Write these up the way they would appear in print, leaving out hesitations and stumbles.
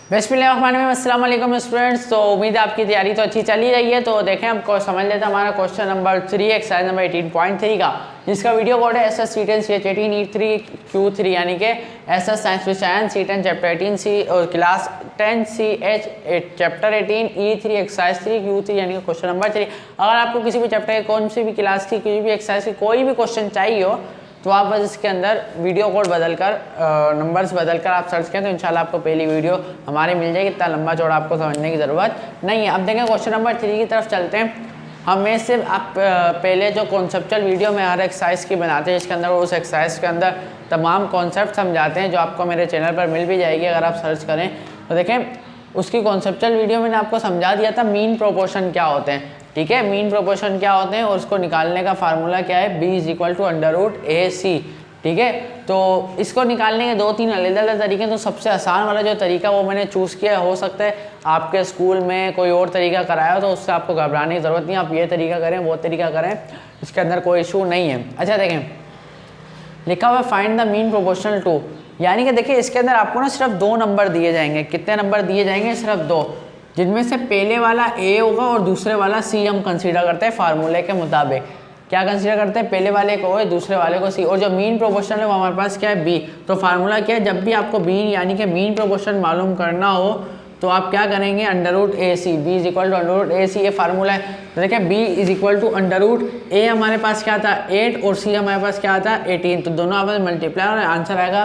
अस्सलाम वालेकुम स्टूडेंट्स। तो उम्मीद है आपकी तैयारी तो अच्छी चली रही है। तो देखें हमको समझ लेते हैं हमारा क्वेश्चन नंबर 3 एक्सरसाइज नंबर 18.3 का, जिसका वीडियो कोड है SS C10 CH18 E3 Q3 यानी कि SS साइंस विषय C10 चैप्टर 18 C और class 10 CH chapter 18 E3 exercise 3 Q3 यानी कि क्वेश्चन नंबर 3। अगर आपको किसी भी चैप्टर की कौन सी भी क्लास की किसी भी एक्सरसाइज की कोई भी क्वेश्चन चाहिए हो तो आप बस इसके अंदर वीडियो कोड बदलकर नंबर्स बदलकर आप सर्च करें तो इंशाल्लाह आपको पहली वीडियो हमारी मिल जाएगी। इतना लंबा चौड़ा आपको समझने की ज़रूरत नहीं है। अब देखें क्वेश्चन नंबर 3 की तरफ चलते हैं। हमें सिर्फ आप पहले जो कॉन्सेप्चुअल वीडियो में हर एक्सरसाइज की बनाते हैं, इसके अंदर उस एक्सरसाइज के अंदर तमाम कॉन्सेप्ट समझाते हैं, जो आपको मेरे चैनल पर मिल भी जाएगी अगर आप सर्च करें तो। देखें उसकी कॉन्सेप्चुअल वीडियो मैंने आपको समझा दिया था मीन प्रोपोर्शन क्या होते हैं, ठीक है। मीन प्रोपोर्शन क्या होते हैं और उसको निकालने का फार्मूला क्या है, B = √AC, ठीक है। तो इसको निकालने के 2-3 अलग-अलग तरीके हैं। तो सबसे आसान वाला जो तरीका वो मैंने चूज़ किया, हो सकता है आपके स्कूल में कोई और तरीका कराया तो उससे आपको घबराने की ज़रूरत नहीं, आप ये तरीका करें वो तरीका करें, इसके अंदर कोई इशू नहीं है। अच्छा देखें लिखा हुआ है find the mean proportional to, यानी कि देखिए इसके अंदर आपको ना सिर्फ 2 नंबर दिए जाएंगे। कितने नंबर दिए जाएंगे? सिर्फ 2, जिनमें से पहले वाला A होगा और दूसरे वाला C हम कंसीडर करते हैं फार्मूले के मुताबिक। क्या कंसीडर करते हैं? पहले वाले को A, दूसरे वाले को C, और जो मीन प्रोपोर्शन है वो हमारे पास क्या है, B। तो फार्मूला क्या है, जब भी आपको मीन यानी कि मीन प्रोपोर्शन मालूम करना हो तो आप क्या करेंगे, √AC, B = √AC, ये फार्मूला है। तो देखिए B = √A हमारे पास क्या था 8 और C हमारे पास क्या था 18, तो दोनों आपस में मल्टीप्लाई और आंसर आएगा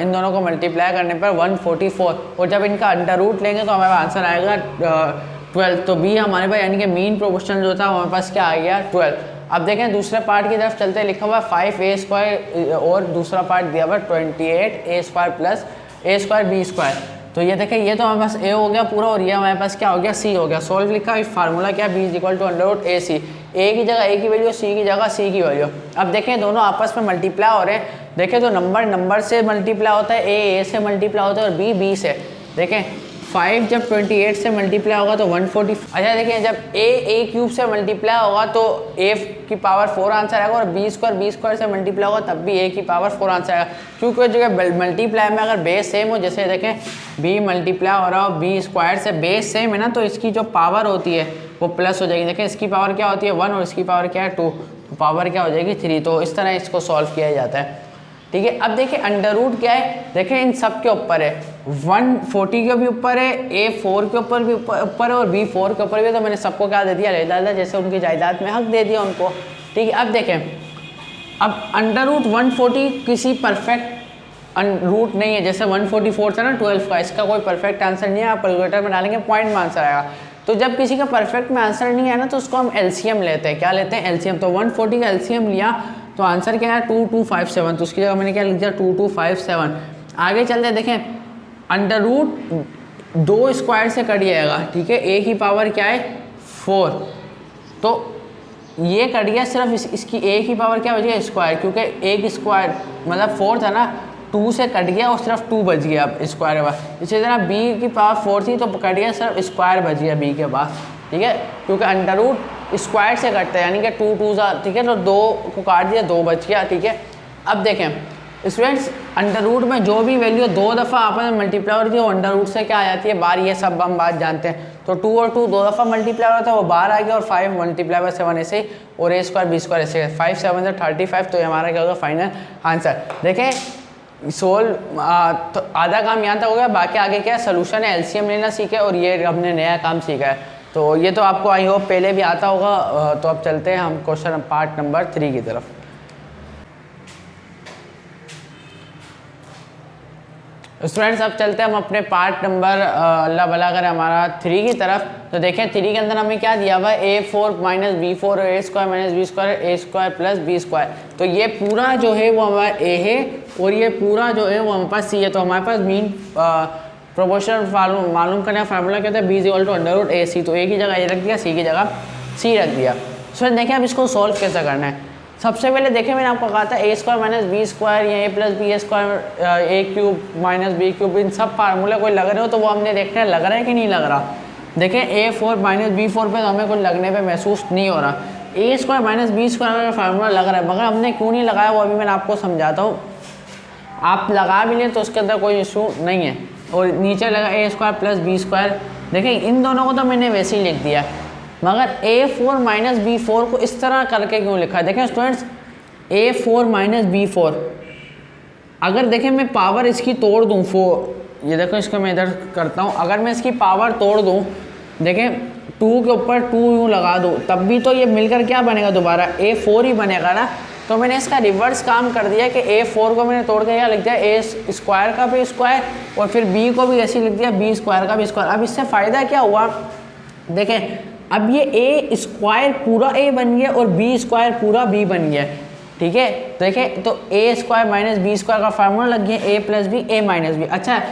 इन दोनों को मल्टीप्लाई करने पर 144, और जब इनका अंडर रूट लेंगे तो हमारे आंसर आएगा 12। तो B हमारे पास यानी कि मीन प्रोपोर्शन जो था हमारे पास क्या आ गया 12। अब देखें दूसरे पार्ट की तरफ चलते, लिखा हुआ 5A² और दूसरा पार्ट दिया हुआ 28A² + A² B²। तो ये देखें ये तो हमारे पास A हो गया पूरा और ये हमारे पास क्या हो गया C हो गया। सॉल्व लिखा है फार्मूला क्या है, B = √AC, A की जगह A की वैल्यू, C की जगह C की वैल्यू। अब देखें दोनों आपस में मल्टीप्लाई हो रहे हैं। देखें तो नंबर से मल्टीप्लाई होता है, A से मल्टीप्लाई होता है और B से। देखें 5 जब 28 से मल्टीप्लाई होगा तो 140। अच्छा देखें जब A³ से मल्टीप्लाई होगा तो A⁴ आंसर आएगा, और B² से मल्टीप्लाई होगा तब भी A⁴ आंसर आएगा, क्योंकि जगह मल्टीप्लाई में अगर बेस सेम हो, जैसे देखें B मल्टीप्लाई हो रहा हो B² से, बेस सेम है ना, तो इसकी जो पावर होती है वो प्लस हो जाएगी। देखें इसकी पावर क्या होती है 1 और इसकी पावर क्या है 2, तो पावर क्या हो जाएगी 3। तो इस तरह इसको सॉल्व किया जाता है, ठीक है। अब देखिए अंडर रूट क्या है, देखें इन सब के ऊपर है, 140 के भी ऊपर है, A4 के ऊपर भी ऊपर है और B4 के ऊपर भी है। तो मैंने सबको क्या दे दिया, जायदाद, जैसे उनकी जायदाद में हक दे दिया उनको, ठीक है। अब देखें अब √140 किसी परफेक्ट रूट नहीं है, जैसे 144 था ना 12 का, इसका कोई परफेक्ट आंसर नहीं है। आप कैलकुलेटर में डालेंगे पॉइंट में आंसर आएगा। तो जब किसी का परफेक्ट में आंसर नहीं है ना तो उसको हम LCM लेते हैं। क्या लेते हैं? LCM। तो 140 का LCM लिया तो आंसर क्या है 2257, तो उसकी जगह मैंने क्या लिख दिया 2257। आगे चलते देखें अंडर रूट 2 स्क्वायर से कट जाएगा, ठीक है। A की पावर क्या है 4, तो ये कट गया, सिर्फ इसकी A की पावर क्या बची स्क्वायर, क्योंकि A² मतलब 4 था ना, 2 से कट गया और सिर्फ 2 बच गया अब स्क्वायर के बाद। इसी तरह B की पावर 4 थी तो कट गया, सिर्फ स्क्वायर बच गया B के पास, ठीक है, क्योंकि अंडर रूट स्क्वायर से कटता है, यानी कि 2 2 ठीक है। तो 2 को काट दिया, 2 बच गया, ठीक है। अब देखें स्टूडेंट्स अंडर रूट में जो भी वैल्यू 2 दफ़ा आपस में मल्टीप्लाई होती है वो अंडर रूट से क्या आ जाती है बाहर, ये सब हम बात जानते हैं। तो 2 और 2 2 दफ़ा मल्टीप्लाई होता है वो बाहर आ गया, और 5 × 7 ऐसे, और A² B² ऐसे, 5 7 से 35। तो ये हमारा क्या होगा फाइनल आंसर। देखें सोल्व तो आधा काम यहाँ तक हो गया, बाकी आगे क्या सोल्यूशन है, LCM लेना सीखे, और ये हमने नया काम सीखा है। तो ये तो आपको आई होप पहले भी आता होगा। तो अब चलते हैं हम क्वेश्चन पार्ट नंबर 3 की तरफ। स्टूडेंट्स अब चलते हैं हम अपने पार्ट नंबर अल्लाह भला करे हमारा 3 की तरफ। तो देखें 3 के अंदर हमें क्या दिया हुआ है A4 - B4 और A² - B² A² + B²। तो ये पूरा जो है वो हमारा A है और ये पूरा जो है वो हमारे पास C है। तो हमारे पास मीन प्रोपोर्शन मालूम करने का फार्मूला क्या होता है, B = √AC। तो A की जगह A रख दिया, C की जगह C रख दिया। सो देखें अब इसको सॉल्व कैसे करना है। सबसे पहले देखें मैंने आपको कहा था A² - B² या A + B² A³ - B³, इन सब फार्मूले कोई लग रहे हो तो वो हमने देखना है लग रहा है कि नहीं लग रहा। देखें A4 - B4 पे तो हमें कुछ लगने पे महसूस नहीं हो रहा, A² - B² का फार्मूला लग रहा है, मगर हमने क्यों नहीं लगाया वो अभी मैंने आपको समझाता हूँ। आप लगा भी लें तो उसके अंदर कोई इशू नहीं है। और नीचे लगा ए स्क्वायर प्लस बी स्क्वायर। देखिए इन दोनों को तो मैंने वैसे ही लिख दिया, मगर A4 माइनस B4 को इस तरह करके क्यों लिखा है? देखें स्टूडेंट्स, A4 माइनस B4, अगर देखें मैं पावर इसकी तोड़ दूँ 4, ये देखो इसको मैं इधर करता हूँ, अगर मैं इसकी पावर तोड़ दूँ, देखें 2 के ऊपर 2 यूँ लगा दूँ, तब भी तो ये मिलकर क्या बनेगा? दोबारा A4 ही बनेगा ना। तो मैंने इसका रिवर्स काम कर दिया कि A4 को मैंने तोड़ के यहाँ लिख दिया A स्क्वायर का भी स्क्वायर, और फिर B को भी ऐसे लिख दिया B स्क्वायर का भी स्क्वायर। अब इससे फ़ायदा क्या हुआ? देखें अब ये A स्क्वायर पूरा A बन गया और B स्क्वायर पूरा B बन गया, ठीक है। देखें तो A square minus B square का फार्मूला लग गया A plus B A minus B. अच्छा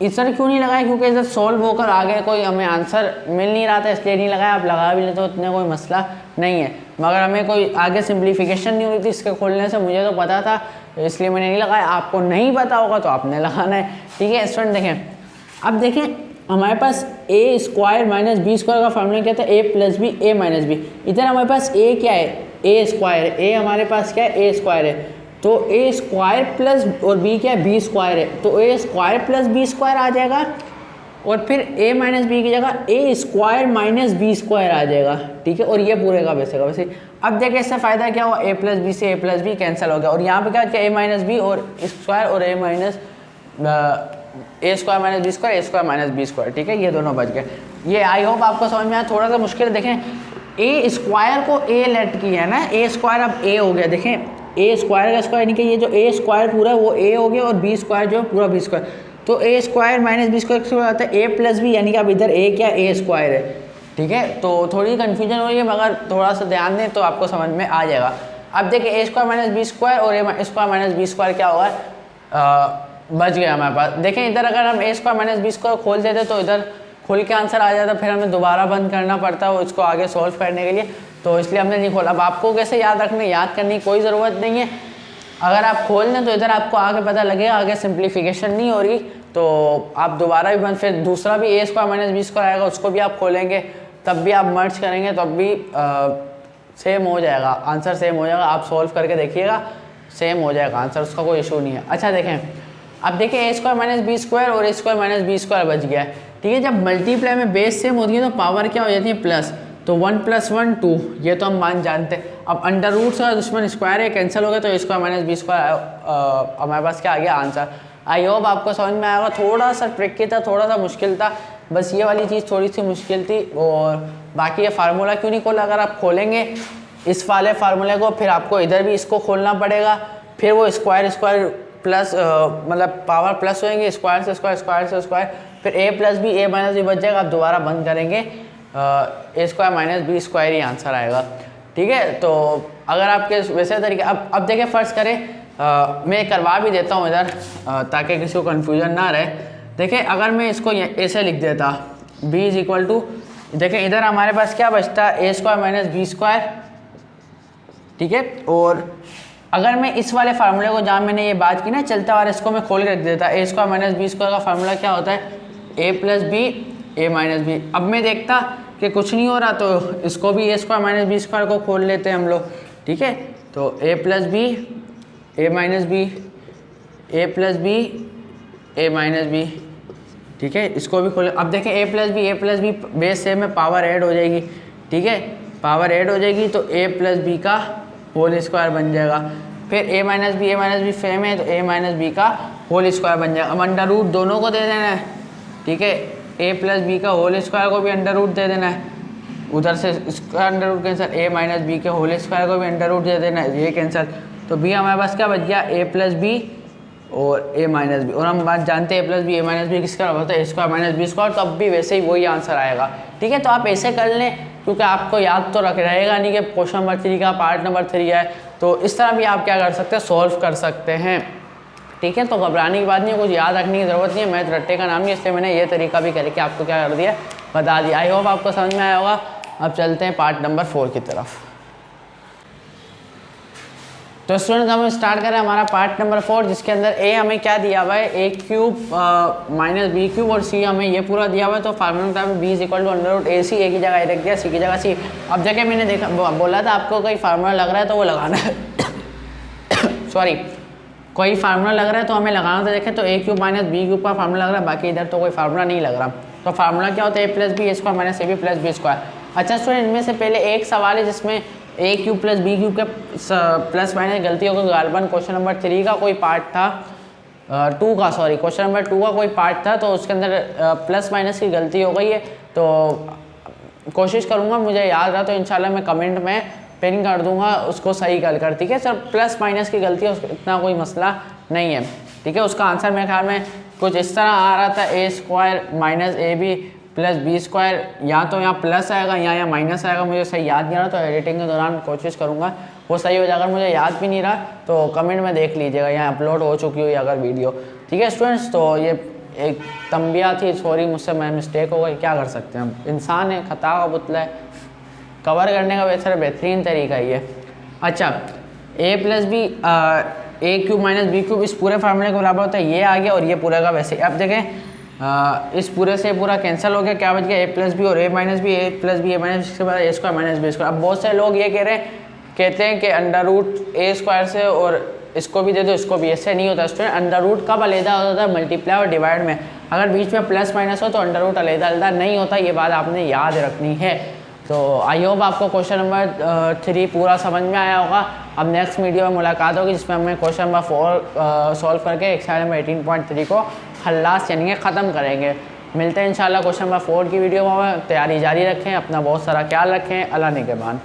इधर क्यों नहीं लगाया? क्योंकि इधर सॉल्व होकर आगे कोई हमें आंसर मिल नहीं रहा था, इसलिए नहीं लगाया। आप लगा भी लेते तो इतना कोई मसला नहीं है, मगर हमें कोई आगे सिंप्लीफिकेशन नहीं हुई थी इसके खोलने से, मुझे तो पता था इसलिए मैंने नहीं लगाया। आपको नहीं पता होगा तो आपने लगाना है, ठीक है स्टूडेंट। देखें अब देखें हमारे पास A square minus B square का फार्मूला क्या था? A plus B A minus B. इधर हमारे पास A क्या है? A square. A हमारे पास क्या है? A स्क्वायर है। तो A स्क्वायर प्लस और B क्या है? B स्क्वायर है। तो A square plus B square आ जाएगा, और फिर A माइनस बी की जगह A square minus B square आ जाएगा, ठीक है। और ये पूरे का वैसे अब देखिए इससे फ़ायदा क्या हुआ? A प्लस बी से A प्लस बी कैंसिल हो गया, और यहाँ पे क्या A माइनस बी और स्क्वायर और A minus A square minus B square A square minus B square, ठीक है। ये दोनों बच गए। ये आई होप आपको समझ में आया। थोड़ा सा मुश्किल देखें, A स्क्वायर को A लेट किया है ना, A स्क्वायर अब A हो गया। देखें A स्क्वायर का स्क्वायर यानी कि ये जो A स्क्वायर पूरा वो A हो गया, और B स्क्वायर जो पूरा B स्क्वायर। तो A square minus B square से आता है A प्लस बी, यानी कि अब इधर A क्या A स्क्वायर है, ठीक है। तो थोड़ी कन्फ्यूजन हो रही है, मगर थोड़ा सा ध्यान दें तो आपको समझ में आ जाएगा। अब देखिए A square minus B square और A square minus B square क्या होगा? बच गया हमारे पास। देखें इधर अगर हम A square minus B square खोल देते तो इधर खुल के आंसर आ जाता, फिर हमें दोबारा बंद करना पड़ता है इसको आगे सॉल्व करने के लिए, तो इसलिए हमने नहीं खोला। अब आपको कैसे याद रखने, याद करने की कोई ज़रूरत नहीं है। अगर आप खोल दें तो इधर आपको आगे पता लगेगा, आगे सिंप्लीफिकेशन नहीं हो रही तो आप दोबारा भी बंद, फिर दूसरा भी A square minus B square आएगा, उसको भी आप खोलेंगे, तब भी आप मर्ज करेंगे तब भी सेम हो जाएगा, आंसर सेम हो जाएगा। आप सॉल्व करके देखिएगा, सेम हो जाएगा आंसर, उसका कोई इशू नहीं है। अच्छा देखें अब देखें A square minus B square और A square minus B square बच गया है, ठीक है। जब मल्टीप्लाई में बेस सेम होती है तो पावर क्या हो जाती है? प्लस। तो 1 + 1 2, ये तो हम मान जानते हैं। अब अंडर रूट से दुश्मन स्क्वायर है, कैंसिल हो गया, तो A square minus B square हमारे पास क्या आ गया? आंसर। आई होप आपको समझ में आएगा। थोड़ा सा ट्रिकी था, थोड़ा सा मुश्किल था, बस ये वाली चीज़ थोड़ी सी मुश्किल थी। और बाकी ये फार्मूला क्यों नहीं खोला? अगर आप खोलेंगे इस वाले फार्मूले को, फिर आपको इधर भी इसको खोलना पड़ेगा, फिर वो स्क्वायर स्क्वायर प्लस मतलब पावर प्लस होएंगे, स्क्वायर से स्क्वायर स्क्वायर से स्क्वायर, फिर A plus B A minus B बच जाएगा। आप दोबारा बंद करेंगे A square minus B square ही आंसर आएगा, ठीक है। तो अगर आपके वैसे तरीके अब देखिए फ़र्ज़ करें मैं करवा भी देता हूँ इधर ताकि किसी को कन्फ्यूजन ना रहे। देखिए अगर मैं इसको ऐसे लिख देता B इज इक्वल टू, देखें इधर हमारे पास क्या बचता है? A square minus B square, ठीक है। और अगर मैं इस वाले फार्मूले को जहाँ मैंने ये बात की ना चलता हुआ, इसको मैं खोल के रख देता A square minus B square का फार्मूला क्या होता है? A plus B A minus B. अब मैं देखता कि कुछ नहीं हो रहा तो इसको भी A square minus B square को खोल लेते हैं हम लोग, ठीक है। तो A plus B A minus B A plus B A minus B, ठीक है। इसको भी खोले। अब देखें A प्लस बी बेस से में पावर ऐड हो जाएगी, ठीक है। पावर ऐड हो जाएगी तो A प्लस बी का होल स्क्वायर बन जाएगा। फिर A माइनस बी सेम है तो A माइनस बी का होल स्क्वायर बन जाएगा। अब अंडर रूट दोनों को दे देना है, ठीक है। A प्लस बी का होल स्क्वायर को भी अंडर रूट दे देना है, उधर से इसका under root cancel, A minus B के होल स्क्वायर को भी अंडर रूट दे देना है, ये कैंसिल। तो B हमारे पास क्या बच गया? A प्लस बी और A माइनस बी। और हम बात जानते हैं A plus B A minus B किसका होता है? A square minus B square. तो अब भी वैसे ही वही आंसर आएगा, ठीक है। तो आप ऐसे कर लें क्योंकि आपको याद तो रहेगा नहीं कि क्वेश्चन नंबर 3 का पार्ट नंबर 3 है, तो इस तरह भी आप क्या कर सकते हैं? सॉल्व कर सकते हैं, ठीक है। तो घबराने की बात नहीं है, कुछ याद रखने की ज़रूरत नहीं है। मैथ रट्टे का नाम नहीं, इसलिए मैंने ये तरीका भी करके आपको क्या कर दिया? बता दिया। आई होप आपको समझ में आया होगा। अब चलते हैं पार्ट नंबर 4 की तरफ। तो स्टूडेंट्स हम स्टार्ट करें हमारा पार्ट नंबर 4, जिसके अंदर A हमें क्या दिया हुआ है? A³ माइनस B³ और C हमें ये पूरा दिया हुआ है। तो formula B is equal to under root AC, A की जगह रख दिया, C की जगह C। अब देखिए मैंने देखा बोला था आपको कोई फार्मूला लग रहा है तो वो लगाना है सॉरी। कोई फार्मूला लग रहा है तो हमें लगाना था। देखें तो ए क्यूब माइनस बी क्यूब का फार्मूला लग रहा है, बाकी इधर तो कोई फार्मूला नहीं लग रहा। तो फार्मूला क्या होता है, a plus b a square minus a b plus b square. अच्छा स्टूडेंट, इनमें से पहले एक सवाल है जिसमें a cube plus b cube के प्लस माइनस गलती होगी गालबन क्वेश्चन नंबर 3 का कोई पार्ट था, 2 का, सॉरी क्वेश्चन नंबर 2 का कोई पार्ट था, तो उसके अंदर प्लस माइनस की गलती हो गई है। तो कोशिश करूँगा मुझे याद रहा तो इंशाल्लाह मैं कमेंट में पिन कर दूंगा उसको सही कर, ठीक है सर। प्लस माइनस की गलती है, इतना कोई मसला नहीं है, ठीक है। उसका आंसर मेरे ख्याल में कुछ इस तरह आ रहा था, a square minus a b plus b square, या तो यहाँ प्लस आएगा या यहाँ माइनस आएगा, मुझे सही याद नहीं आ रहा। तो एडिटिंग के दौरान कोशिश करूँगा वो सही हो जाएगा। मुझे याद भी नहीं रहा तो कमेंट में देख लीजिएगा, यहाँ अपलोड हो चुकी हुई अगर वीडियो, ठीक है स्टूडेंट्स। तो ये एक तंबिया थी, सॉरी मुझसे मैं मिस्टेक हो गई, क्या कर सकते हैं हम, इंसान है, खता का पुतला है, कवर करने का वैसे बेहतरीन तरीका ही है। अच्छा, ए प्लस बी ए क्यूब माइनस बी क्यूब इस पूरे फार्मूले के बराबर होता है, ये आ गया और ये पूरे का वैसे। अब देखें इस पूरे से पूरा कैंसिल हो गया, क्या बच गया, ए प्लस बी और ए माइनस बी, ए प्लस बी ए माइनस, इसके बाद ए स्क्वायर माइनस बी स्क्वायर। अब बहुत से लोग ये कहते हैं कि अंडर रूट ए स्क्वायर से और इसको भी दे दो इसको भी, ऐसे नहीं होता स्टूडेंट। अंडर रूट कब अलहदा होता है, मल्टीप्लाई और डिवाइड में। अगर बीच में प्लस माइनस हो तो अंडर रूट अलहदा नहीं होता, ये बात आपने याद रखनी है। तो आई होप आपको क्वेश्चन नंबर 3 पूरा समझ में आया होगा। अब नेक्स्ट वीडियो में मुलाकात होगी जिसमें हमें क्वेश्चन नंबर 4 सॉल्व करके एक्सरसाइज नंबर 18.3 को खल्लास यानी कि ख़त्म करेंगे। मिलते हैं इंशाल्लाह क्वेश्चन नंबर 4 की वीडियो में। तैयारी जारी रखें, अपना बहुत सारा ख्याल रखें। अल्लाह निगहबान।